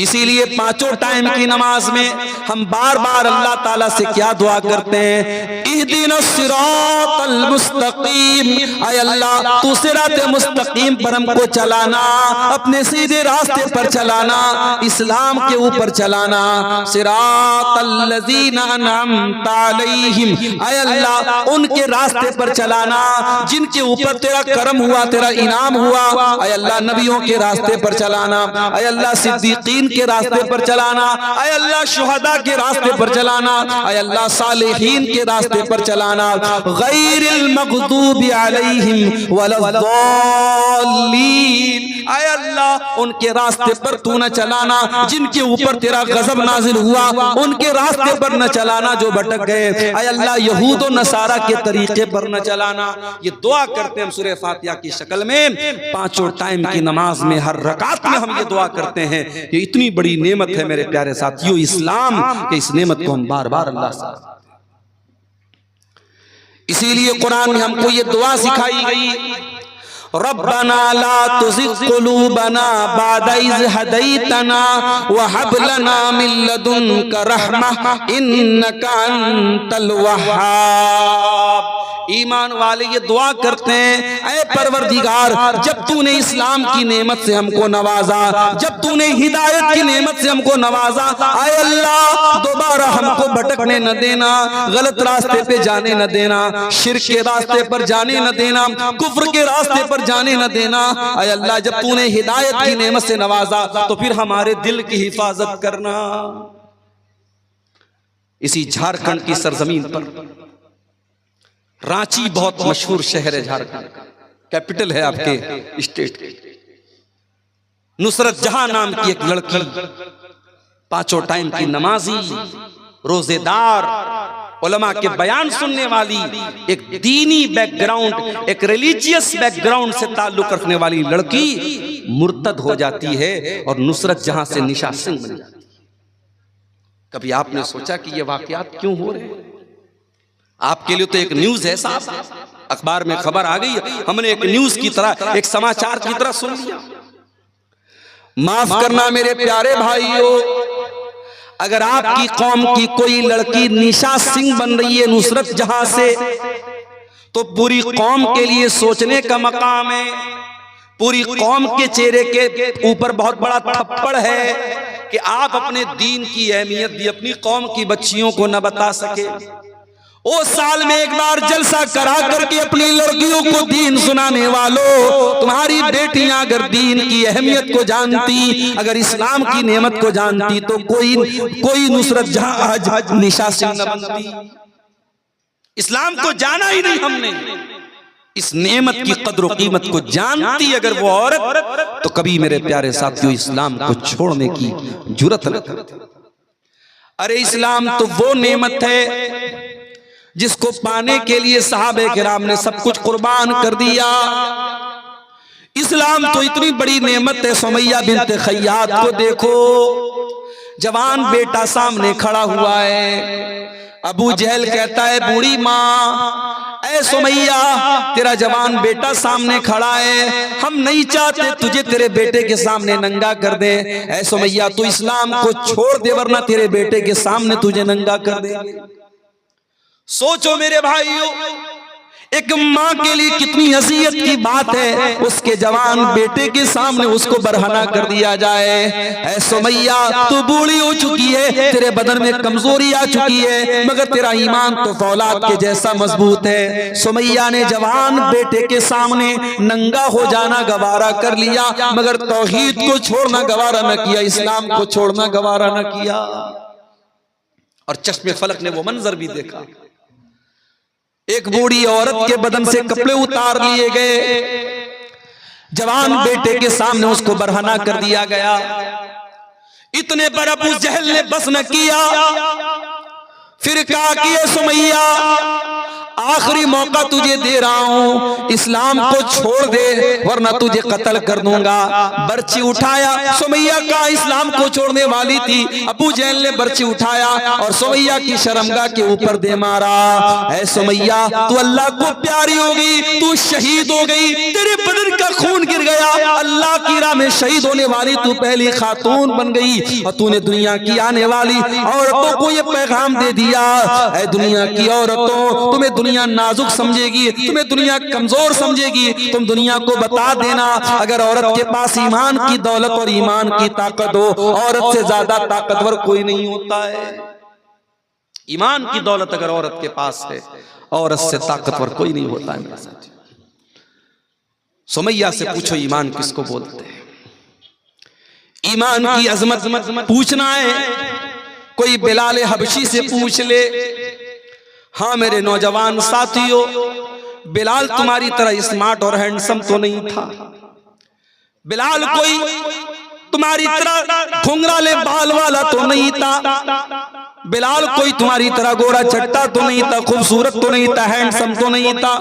इसीलिए पांचों टाइम की नमाज में हम बार बार अल्लाह ताला से क्या दुआ करते हैं, इहदिनस सिरातल मुस्तकीम, ऐ अल्लाह तू सिरात मुस्तकीम पर हमको चलाना, अपने सीधे रास्ते पर चलाना, इस्लाम के ऊपर चलाना, सिरातल लज़ीना अनअमता अलैहिम, ऐ अल्लाह उनके रास्ते पर चलाना जिनके ऊपर तेरा करम हुआ, तेरा इनाम हुआ, ऐ अल्लाह नबियों के रास्ते पर चलाना, ऐ अल्लाह सिद्दीकीन के रास्ते पर चलाना, ऐ अल्लाह शुहदा के रास्ते पर चलाना, ऐ अल्लाह सालिहीन के रास्ते पर चलाना, गैरिल मग़दूबि अलैहिम वलद्दाल्लीन, ऐ अल्लाह उनके रास्ते पर तू न चलाना जिनके ऊपर तेरा गजब नाजिल हुआ, उनके रास्ते पर न चलाना जो भटक गए, ऐ अल्लाह यहूद और नसारा के तरीके पर न चलाना। ये दुआ करते हैं हम सूरह फातिहा की शक्ल में, पांचों टाइम की नमाज में हर रकात में हम ये दुआ करते हैं। ये इतनी बड़ी नेमत है मेरे प्यारे साथियों इस्लाम के, इस नेमत को हम बार बार अल्लाह से, इसीलिए कुरान में हमको ये दुआ सिखाई गई, रब्बना ला तुज़िग़ क़ुलूबना बअद इज़ हदैतना व हब लना मिन लदुनका रहमह इन्नका अंतल वह्हाब। ईमान वाले ये दुआ करते हैं, ऐ परवरदिगार जब तूने इस्लाम की नेमत से हमको नवाजा, जब तूने हिदायत की नेमत से हमको नवाजा, ऐ अल्लाह दोबारा हमको भटकने न देना, गलत रास्ते पे जाने न देना, शिर्क के रास्ते पर जाने न देना, कुफ्र के रास्ते पर जाने न देना। ऐ अल्लाह जब तूने हिदायत की नेमत से नवाजा तो फिर हमारे दिल की हिफाजत करना। इसी झारखंड की सरजमीन पर, रांची बहुत मशहूर शहर है, झारखंड कैपिटल है आपके स्टेट की, नुसरत जहां नाम की एक लड़की, पांचों टाइम की नमाजी, रोजेदार, उलमा के बयान सुनने वाली, एक दीनी बैकग्राउंड, एक रिलीजियस बैकग्राउंड से ताल्लुक रखने वाली लड़की मुर्तद हो जाती है और नुसरत जहां से निशा सिंह बन जाती है। कभी आपने सोचा कि ये वाकयात क्यों हो रहे हैं? आपके लिए तो एक न्यूज है साहब, अखबार में खबर आ गई, हमने एक न्यूज की तरह, एक समाचार की तरह सुन लिया। माफ करना मेरे प्यारे भाइयों, अगर आपकी कौम की कोई लड़की निशा सिंह बन रही है नुसरत जहां से, तो पूरी कौम के लिए सोचने का मकाम है, पूरी कौम के चेहरे के ऊपर बहुत बड़ा थप्पड़ है कि आप अपने दीन की अहमियत भी अपनी कौम की बच्चियों को न बता सके। ओ साल में एक बार जलसा करा करके अपनी लड़कियों को दीन सुनाने वालों, तुम्हारी बेटियां अगर दीन की अहमियत को जानती, अगर इस्लाम की नेमत को जानती, तो कोई नुसरत जहां आज निशा सिंह न बनती। इस्लाम को जाना ही नहीं हमने, इस नेमत की कद्र कीमत को जानती अगर वो औरत, तो कभी मेरे प्यारे साथियों इस्लाम को छोड़ने की जुर्रत न करती। अरे इस्लाम तो वो नेमत है जिसको पाने के लिए सहाबे किराम ने सब कुछ कुर्बान कर दिया। इस्लाम तो इतनी बड़ी नेमत है, सुमैया बिन्त खय्यात को देखो, जवान बेटा सामने खड़ा हुआ है, अबू जहल कहता है बूढ़ी माँ, ऐ सुमैया तेरा जवान बेटा सामने खड़ा है, हम नहीं चाहते तुझे तेरे बेटे के सामने नंगा कर दे, ऐ सुमैया तू इस्लाम को छोड़ दे वरना तेरे बेटे के सामने तुझे नंगा कर दे। सोचो मेरे भाइयों, एक माँ के लिए कितनी अज़ियत की बात है, उसके जवान बेटे के सामने उसको बरहना कर दिया जाए। ऐ सुमैया तू बूढ़ी हो चुकी है, तेरे बदन में कमजोरी आ चुकी है, मगर तेरा ईमान तो फौलाद के जैसा मजबूत है। सुमैया ने जवान बेटे के सामने नंगा हो जाना गवारा कर लिया, मगर तौहीद को छोड़ना गवारा न किया, इस्लाम को छोड़ना गवारा न किया। और चश्मे फलक ने वो मंजर भी देखा, एक बूढ़ी औरत के बदन से कपड़े उतार लिए गए, जवान बेटे के सामने उसको बरहना कर दिया गया। इतने पर अबू जहल ने बस न किया, फिर कहा कि सुमैया आखिरी मौका तुझे दे रहा हूं, इस्लाम को छोड़ दे वरना तुझे कत्ल कर दूंगा। बर्ची उठाया, सुमैया का इस्लाम को छोड़ने वाली थी। अबू जहल ने बर्ची उठाया और सुमैया की शर्मगाह के ऊपर दे मारा। ऐ सुमैया, तू अल्लाह को प्यारी हो गई, तू शहीद हो गई, तेरे बदन का खून गिर गया, अल्लाह की राह में शहीद होने वाली तू पहली खातून बन गई और तूने दुनिया की आने वाली औरतों को ये पैगाम दे दिया, ऐ दुनिया की औरतों, तुम्हें दुनिया नाजुक समझेगी, तुम्हें दुनिया कमजोर समझेगी, तुम दुनिया को बता देना अगर औरत के पास ईमान की दौलत और ईमान की ताकत हो, औरत से ज्यादा ताकतवर कोई नहीं होता है। ईमान की दौलत अगर औरत के पास है, औरत से ताकतवर कोई नहीं होता है। मेरे साथ सुमैया से पूछो ईमान किसको बोलते हैं? ईमान की अजमत पूछना है, कोई बिलाल हबशी से पूछ ले। हाँ मेरे नौजवान साथियों, बिलाल तुम्हारी तरह स्मार्ट और हैंडसम तो नहीं था। बिलाल कोई तुम्हारी तरह घुंघराले बाल वाला तो नहीं था। बिलाल कोई तुम्हारी तरह गोरा चट्टा तो नहीं था, खूबसूरत तो नहीं था, हैंडसम तो नहीं था।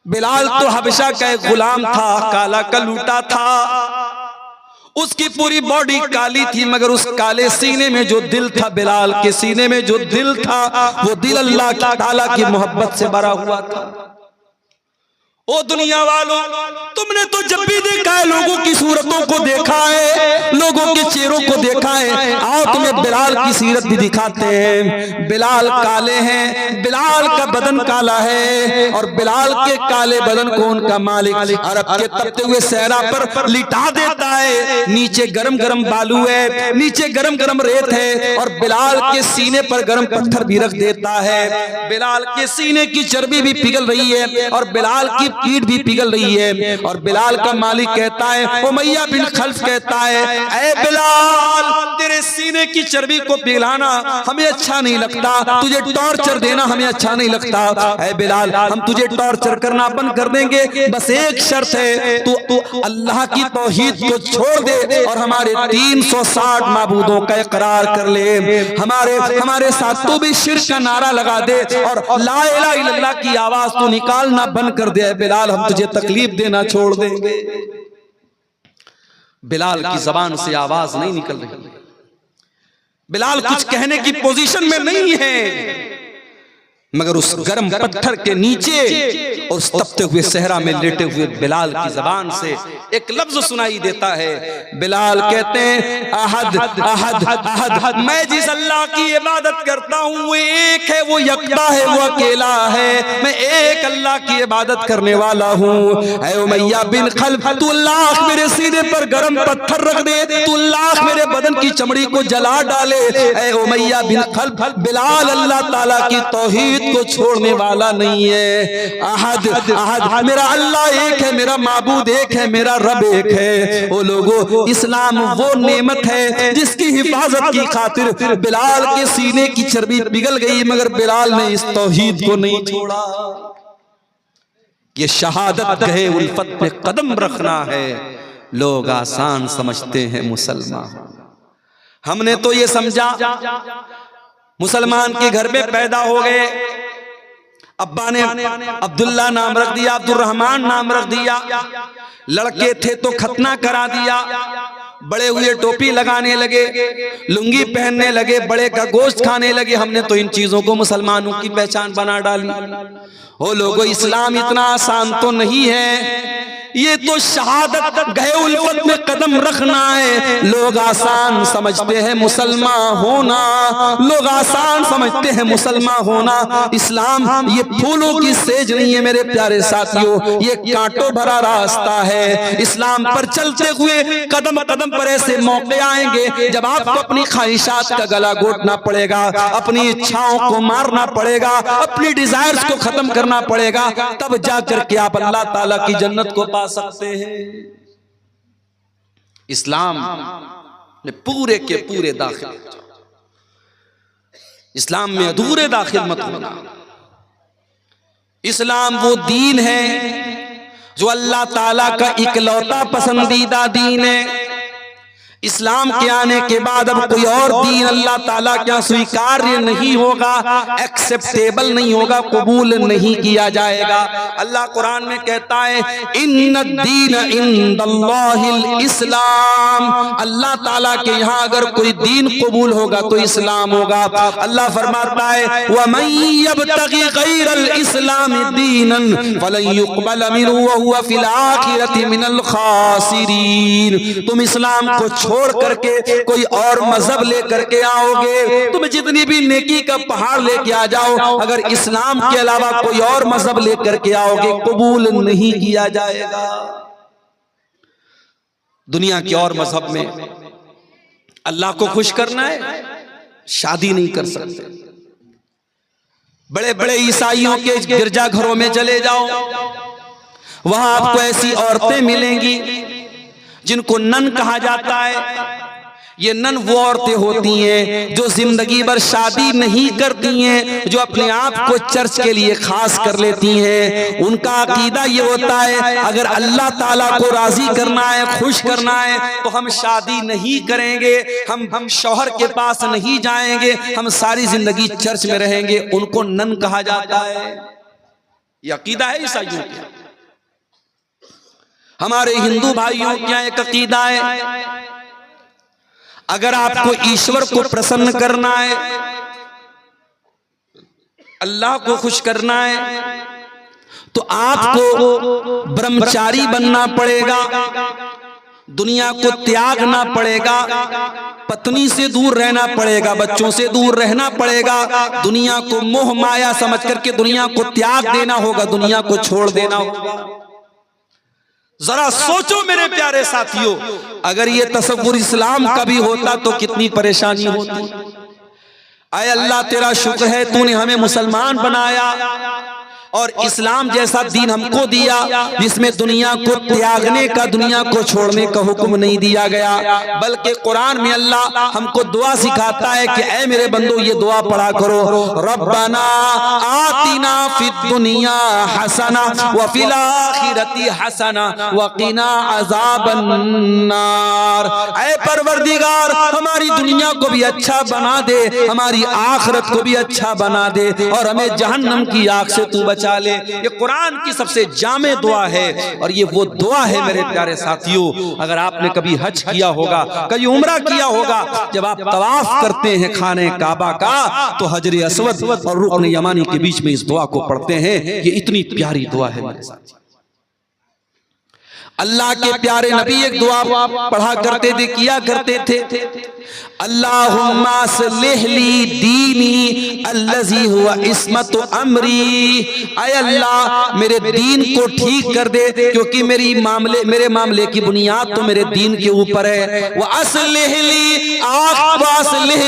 बिलाल तो हबशा का एक गुलाम था, काला कलूटा था। उसकी पूरी बॉडी काली थी मगर उस काले सीने में जो दिल था, बिलाल के सीने में जो दिल था, वो दिल अल्लाह ताला की मोहब्बत से भरा हुआ था। ओ दुनिया वालों, तुमने तो जब भी देखा है लोगों की सूरतों को देखा है, लोगों के चेहरों को देखा है। आओ तुम्हें बिलाल की सीरत भी दिखाते हैं। बिलाल काले हैं, बिलाल का बदन काला है और बिलाल के काले बदन को उनका मालिक अरब के तपते हुए सहरा पर लिटा देता है। नीचे गरम गरम बालू है, नीचे गरम गरम रेत है और बिलाल के सीने पर गरम पत्थर भी रख देता है। बिलाल के सीने की चर्बी भी पिघल रही है और बिलाल की पीठ भी पिघल रही है और बिलाल का मालिक कहता है, उमैया बिन खल्फ कहता है, ऐ बिलाल, तेरे सीने की चर्बी को पिघलाना हमें अच्छा नहीं लगता, तुझे टॉर्चर देना हमें अच्छा नहीं लगता। ऐ बिलाल, हम तुझे टॉर्चर करना बंद कर देंगे, बस एक शर्त है, तू अल्लाह की तौहीद को छोड़ दे और हमारे 360 माबूदों का इकरार कर ले। हमारे साथ तू भी शिर्क का नारा लगा दे और ला इलाहा इल्लल्लाह की आवाज तू निकालना बंद कर दे। बिलाल, हम तुझे तकलीफ देना छोड़ देंगे। बिलाल की जबान से आवाज नहीं निकल रही। बिलाल कुछ कहने की पोजीशन में नहीं है मगर उस गर्म पत्थर के नीचे और उस तपते हुए सहरा में लेटे हुए बिलाल की जबान से एक लफ्ज सुनाई देता है। बिलाल कहते हैं, अहद अहद अहद, मैं जिस अल्लाह की इबादत करता हूँ वो एक है, वो यकता है, वो अकेला है, मैं एक अल्लाह की इबादत करने वाला हूँ। ऐ उमैया बिन खल्फ, तू लाख मेरे सीने पर गर्म पत्थर रख दे, तू लाख मेरे बदन की चमड़ी को जला डाले, ऐ उमैया बिन खल्फ, बिलाल अल्लाह ताला की तौहीद को छोड़ने वाला नहीं है। अहद अहद, मेरा अल्लाह एक है, मेरा माबूद एक है, मेरा रब एक है। ओ लोगों, इस्लाम वो नेमत है जिसकी हिफाजत की खातिर बिलाल के सीने की चर्बी पिघल गई मगर बिलाल ने इस तौहीद को नहीं छोड़ा। ये शहादत गए उल्फत पे कदम रखना है, लोग आसान समझते हैं मुसलमान। हमने तो ये समझा मुसलमान के घर में पैदा हो गए, अब्बा ने अब्दुल्ला नाम रख दिया, अब्दुल रहमान नाम रख दिया, लड़के थे तो खतना करा दिया, बड़े हुए टोपी लगाने लगे, लुंगी पहनने लगे, बड़े का गोश्त खाने लगे। हमने तो इन चीजों को मुसलमानों की पहचान बना डाली। ओ लोगों, इस्लाम इतना आसान तो नहीं है, ये तो शहादत गए उल्फत में कदम रखना है। लोग आसान समझते हैं मुसलमान होना, लोग आसान समझते हैं मुसलमान होना। इस्लाम ये फूलों की सेज नहीं है मेरे प्यारे साथियों, ये कांटों भरा रास्ता है। इस्लाम पर चलते हुए कदम कदम पर ऐसे मौके आएंगे जब आपको अपनी ख्वाहिशात का गला घोटना पड़ेगा, अपनी इच्छाओं को मारना पड़ेगा, अपनी डिजायर्स को खत्म करना पड़ेगा, तब जाकर के आप अल्लाह ताला की जन्नत को सकते हैं। इस्लाम ने पूरे के पूरे दाखिल, इस्लाम में अधूरे दाखिल मत होना। इस्लाम वो दीन है जो अल्लाह ताला का इकलौता पसंदीदा दीन है। इस्लाम के आने के बाद अब कोई और दीन अल्लाह ताला क्या स्वीकार्य नहीं होगा, एक्सेप्टेबल नहीं होगा, कबूल नहीं किया जाएगा। अल्लाह कुरान में कहता है इन्नद्दीन इंदल्लाहिल इस्लाम, अल्लाह ताला के यहाँ अगर कोई दीन कबूल होगा तो इस्लाम होगा। अल्लाह फरमाता है वमन यब्तगी गैरल इस्लाम दीनन फलन युक़बल मिन्हु व हुवा फिल आखिरति मिनल खासिरीन। तुम इस्लाम को छोड़ करके कोई और मजहब लेकर के आओगे, तुम जितनी भी नेकी का पहाड़ लेके आ जाओ, अगर इस्लाम के अलावा कोई और मजहब लेकर के आओगे कबूल नहीं किया जाएगा। दुनिया के और मजहब में अल्लाह को खुश करना है, शादी नहीं कर सकते। बड़े बड़े ईसाइयों के गिरजाघरों में चले जाओ, वहां आपको ऐसी औरतें मिलेंगी जिनको नन कहा जाता है। ये नन वो औरतें होती हैं जो जिंदगी भर शादी नहीं करती हैं, जो अपने आप को चर्च के लिए खास कर लेती हैं। उनका अकीदा ये होता है अगर अल्लाह ताला को राजी करना है, खुश करना है, तो हम शादी नहीं करेंगे, हम शौहर के पास नहीं जाएंगे, हम सारी जिंदगी चर्च में रहेंगे। उनको नन कहा जाता है। ये अकीदा है ईसाइयों का। हमारे हिंदू भाइयों क्या एक अकीदा है, अगर आपको ईश्वर को प्रसन्न करना है, अल्लाह को खुश करना है, तो आपको ब्रह्मचारी बनना पड़ेगा, दुनिया को त्यागना पड़ेगा, पत्नी से दूर रहना पड़ेगा, बच्चों से दूर रहना पड़ेगा, दुनिया को मोह माया समझ करके दुनिया को त्याग देना होगा, दुनिया को छोड़ देना होगा। जरा सोचो मेरे प्यारे साथियों, अगर ये तसव्वुर इस्लाम का भी होता तो कितनी परेशानी होती। आए अल्लाह तेरा शुक्र है तूने हमें मुसलमान बनाया और इस्लाम जैसा दीन हमको दिया जिसमें दुनिया को त्यागने का, दुनिया को छोड़ने का हुक्म नहीं दिया गया, बल्कि कुरान में अल्लाह हमको दुआ सिखाता है कि ऐ मेरे बंदो ये दुआ पढ़ा करो, रब्बना आतिना फिद दुनिया हसना व फिल आखिरती हसना व क़िना अज़ाबन नार। ऐ परवरदिगार हमारी दुनिया को भी अच्छा बना दे, हमारी आखिरत को भी अच्छा बना दे और हमें जहन्नम की आग से तू बचा ले। ये कुरान की सबसे जामे दुआ है और ये वो दुआ है मेरे प्यारे साथियों। अगर आपने कभी हज किया होगा, कभी उम्रा किया होगा, जब आप तवाफ करते हैं खाने काबा का तो हजर अस्वद और रुकन यमानी के बीच में इस दुआ को पढ़ते हैं। ये इतनी प्यारी दुआ है मेरे साथ। अल्लाह के प्यारे नबी एक दुआ पढ़ा करते थे, किया करते थे, अल्लाहुम्मा अस्लिह ली दीनी अल्लज़ी हुवा इस्मतु अमरी। ऐ अल्लाह मेरे दीन को ठीक कर दे क्योंकि मेरे मामले की बुनियाद तो मेरे दीन के ऊपर है। व अस्लिह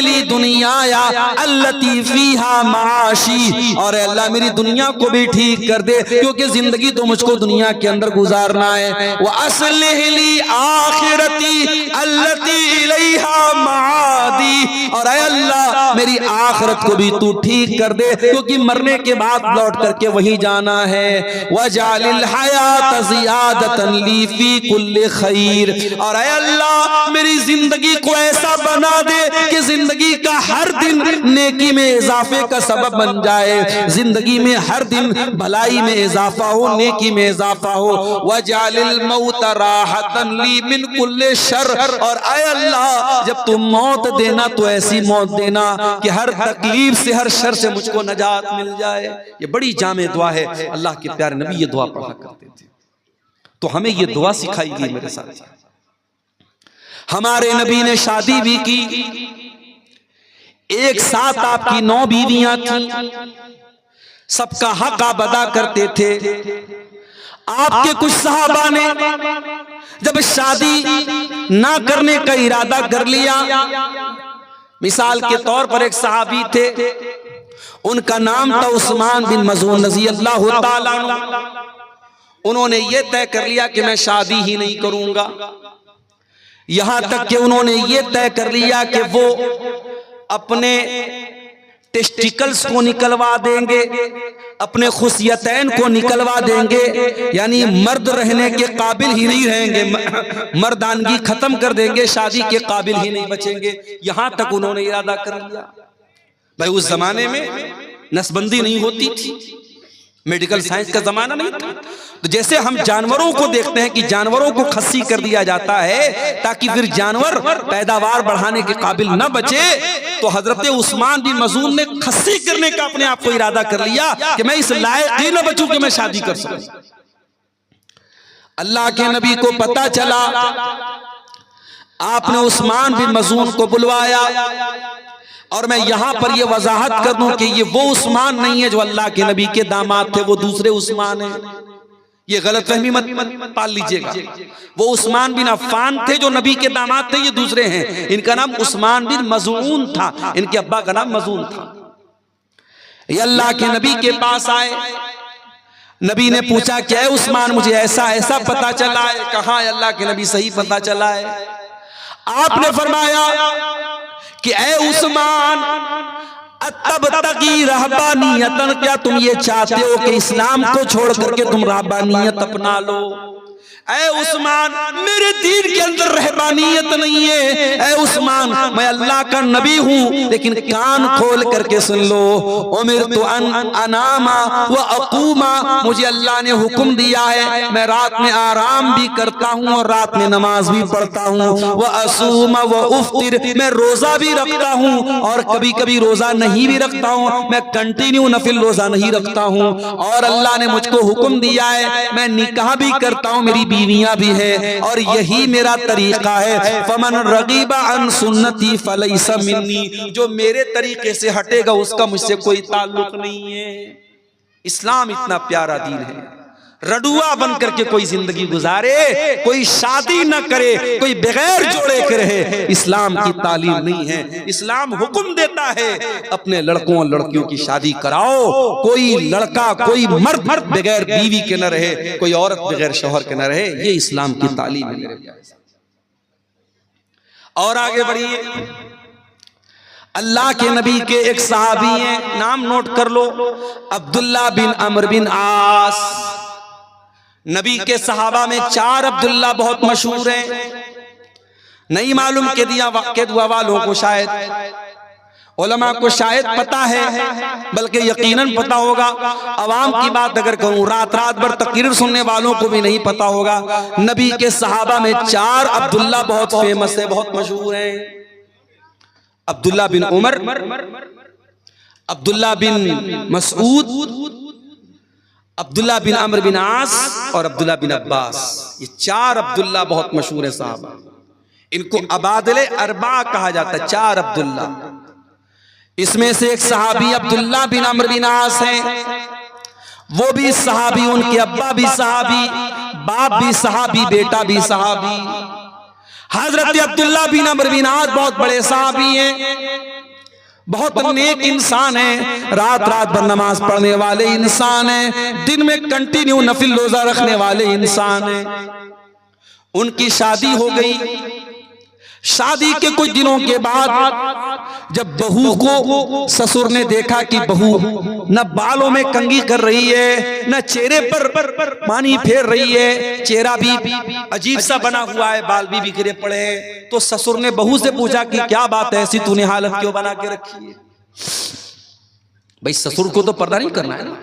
ली दुनियाया अल्लती फीहा माशी, और अल्लाह मेरी दुनिया को भी ठीक कर दे क्योंकि जिंदगी तो मुझको दुनिया के अंदर गुजारना है। व अस्लिह ली आखिरती अल्लती इलैहा मादी, और ऐ अल्लाह मेरी आखिरत को भी तू ठीक कर दे क्योंकि मरने के बाद लौट करके वही जाना है। वजालिल हयात ज़ियादतन ली फी कुल्ली खैर, और ऐ अल्लाह मेरी जिंदगी को ऐसा बना दे कि जिंदगी का हर दिन नेकी में इजाफे का सबब बन जाए, जिंदगी में हर दिन भलाई में इजाफा हो, नेकी में इजाफा हो। वजालिल मौत राहतन ली मिन कुल्ली शर, और ऐ अल्लाह जब तुम मौत देना तो ऐसी मौत देना कि हर तकलीफ से, हर शर से मुझको नजात मिल जाए। ये बड़ी जामे दुआ है। अल्लाह के प्यारे नबी ये दुआ पढ़ा करते थे, तो हमें ये दुआ सिखाई गई मेरे साथ। हमारे नबी ने शादी भी की, एक साथ आपकी 9 बीवियां थी, सबका हक आप अदा करते थे। आपके कुछ सहाबा ने जब शादी ना करने का इरादा कर लिया, मिसाल के तौर पर एक सहाबी थे, उनका नाम था उस्मान बिन मज़ून रज़ी अल्लाह ताला अन्हु। उन्होंने ये तय कर लिया कि मैं शादी ही नहीं करूंगा, यहां तक कि उन्होंने ये तय कर लिया कि वो अपने टेस्टिकल्स को निकलवा देंगे, अपने खुशियतैन को निकलवा देंगे, यानी मर्द रहने के काबिल ही नहीं रहेंगे, मर्दानगी खत्म कर देंगे, शादी के काबिल ही नहीं बचेंगे। यहां तक उन्होंने इरादा कर लिया। भाई उस जमाने में नसबंदी नहीं होती थी, मेडिकल साइंस का जमाना नहीं था। तो जैसे हम जानवरों को देखते हैं कि जानवरों को खस्सी कर दिया जाता है ताकि फिर जानवर पैदावार बढ़ाने के काबिल न बचे, तो हजरत उस्मान बिन मज़ून ने खस्सी करने का अपने आप को इरादा कर लिया कि मैं इस लायक ही न बचूं कि मैं शादी कर सकूं। अल्लाह के नबी को पता चला, आपने उस्मान बिन मज़ून को बुलवाया। और मैं यहां पर यह वजाहत कर दूं कि ये वो उस्मान नहीं है जो अल्लाह के नबी के दामाद थे, वो दूसरे उस्मान है। ये गलतफहमी मत पाल लीजिएगा। वो उस्मान बिन अफ़्फ़ान थे जो नबी के दामाद थे, ये दूसरे हैं। इनका नाम उस्मान बिन मज़ून था, इनके अब्बा का नाम मज़ून था। ये अल्लाह के नबी के पास आए, नबी ने पूछा क्या है उस्मान, मुझे ऐसा ऐसा पता चला है। कहा अल्लाह के नबी सही पता चला है। आपने फरमाया कि ए उस्मान, तब तकी रहबानियतन, क्या तुम ये चाहते हो कि इस्लाम को छोड़ करके तुम रहबानियत अपना लो? ऐ उस्मान, मेरे दीन के अंदर रहबानियत नहीं है। ऐ उस्मान, मैं अल्लाह का नबी हूँ, लेकिन कान खोल करके सुन लो। उमिरतु अन अनामा व अक़ूमा, मुझे अल्लाह ने हुक्म दिया है मैं रात में आराम भी करता हूँ और रात में नमाज भी पढ़ता हूँ। व असूमा व उफ्तिर, मैं रोजा भी रखता हूँ और कभी कभी रोजा नहीं भी रखता हूँ, मैं कंटिन्यू नफिल रोजा नहीं रखता हूँ। और अल्लाह ने मुझको हुक्म दिया है मैं निकाह भी करता हूँ, मेरी बीवियां भी है, और यही मेरा तरीका है। फमन रगीबा अन सुन्नती फलैसा मिन्नी, जो मेरे तरीके से हटेगा उसका मुझसे कोई ताल्लुक नहीं है। इस्लाम इतना प्यारा दीन है, रडुआ बन करके कोई जिंदगी गुजारे, कोई शादी न करे, कोई बगैर जोड़े के रहे, इस्लाम की तालीम नहीं है। इस्लाम हुक्म देता है अपने लड़कों और लड़कियों की शादी कराओ। कोई लड़का, कोई मर्द बगैर बीवी के न रहे, कोई औरत बगैर शौहर के न रहे, ये इस्लाम की तालीम है मेरे प्यारे। और आगे बढ़िए, अल्लाह के नबी के एक सहाबी हैं, नाम नोट कर लो, अब्दुल्ला बिन अमर बिन आस। नबी के सहाबा में 4 अब्दुल्ला बहुत मशहूर हैं। नहीं मालूम के दुआ वालों को शायद, उलमा को शायद पता है, बल्कि यकीनन पता होगा। अवाम की बात अगर करूं, रात रात भर तकरीर सुनने वालों को भी नहीं पता होगा। नबी के सहाबा में 4 अब्दुल्ला बहुत फेमस है, बहुत मशहूर हैं। अब्दुल्ला बिन उमर, अब्दुल्ला बिन मसऊद, अब्दुल्ला बिन अमर बिन आस और अब्दुल्ला बिन अब्बास। ये 4 अब्दुल्ला बहुत मशहूर है साहबा। इनको अबादले अरबा कहा जाता है, 4 अब्दुल्ला। इसमें से एक सहाबी अब्दुल्ला बिन अमर बिन आस हैं, वो भी सहाबी, उनके अब्बा भी सहाबी, बाप भी सहाबी, बेटा भी सहाबी। हजरत अब्दुल्ला बिन अमर बिन आस बहुत बड़े सहाबी हैं, बहुत नेक इंसान है, रात रात भर नमाज पढ़ने वाले इंसान है, दिन में कंटिन्यू नफिल रोजा रखने वाले इंसान है। उनकी शादी हो गई। शादी के कुछ दिनों के बाद जब बहू को ससुर ने देखा कि बहू न बालों में कंघी कर रही है, न चेहरे पर पानी फेर रही है, चेहरा भी अजीब सा बना हुआ है, बाल भी बिखरे पड़े हैं, तो ससुर ने बहू से पूछा कि क्या बात है, ऐसी तूने हालत क्यों बना के रखी है? भाई ससुर को तो पर्दा नहीं करना है ना।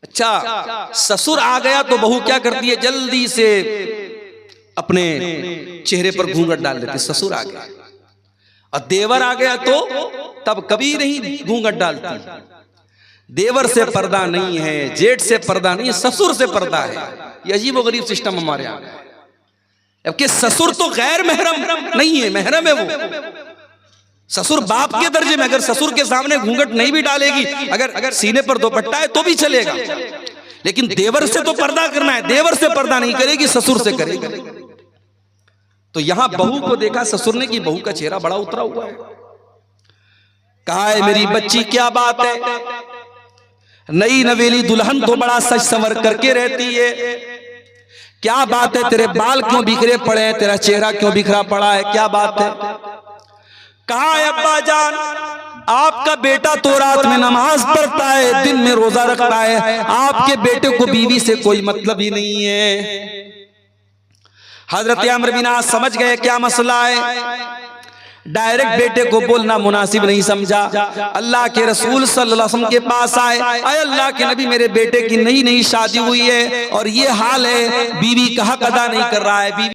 अच्छा, ससुर आ गया तो बहू क्या करती है, जल्दी से अपने चेहरे पर घूंघट डाल देती। ससुर आ गया और देवर आ गया तो तब कभी नहीं घूंघट डालती। देवर से पर्दा नहीं है, जेठ से पर्दा नहीं है, ससुर से पर्दा है। ये अजीब गरीब सिस्टम हमारे यहाँ है। जबकि ससुर तो गैर महरम नहीं है, महरम है वो। ससुर बाप के दर्जे में, अगर ससुर के सामने घूंघट नहीं भी डालेगी, अगर सीने पर दुपट्टा है तो भी चलेगा, लेकिन देवर से तो पर्दा करना है। देवर से पर्दा नहीं करेगी, ससुर से करेगी। तो यहां बहू को देखा ससुर ने कि बहू का चेहरा बड़ा उतरा हुआ है। कहा है मेरी बच्ची क्या बात है, नई नवेली दुल्हन तो बड़ा सज संवर करके रहती है, क्या बात है, तेरे बाल क्यों बिखरे पड़े हैं, तेरा चेहरा क्यों बिखरा पड़ा है, क्या बात है? कहा है अब्बा जान, आपका बेटा तो रात में नमाज पढ़ता है, दिन में रोजा रखता है, आपके बेटे को बीवी से कोई मतलब ही नहीं है। हजरत अम्र बिन आस समझ गए क्या मसला है, डायरेक्ट बेटे को बोलना मुनासिब नहीं समझा। अल्लाह के रसूल सल्लल्लाहु अलैहि वसल्लम के पास आए, अरे अल्लाह के नबी, मेरे बेटे की नई नई शादी हुई है और ये हाल है, बीवी का हक अदा नहीं कर रहा है, बीवी